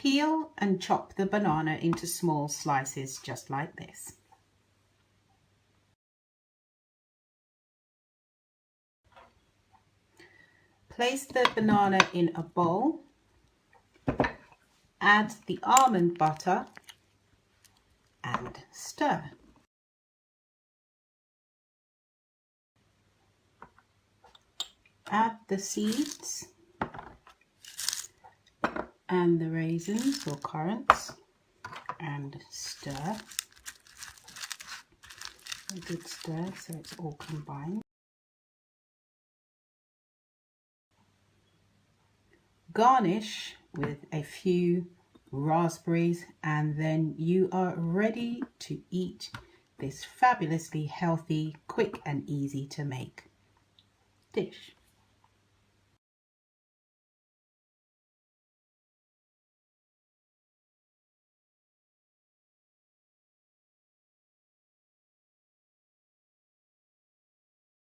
Peel and chop the banana into small slices just like this. Place the banana in a bowl, add the almond butter and stir. Add the seeds and the raisins or currants and stir. A good stir so it's all combined. Garnish with a few raspberries and then you are ready to eat this fabulously healthy, quick and easy to make dish.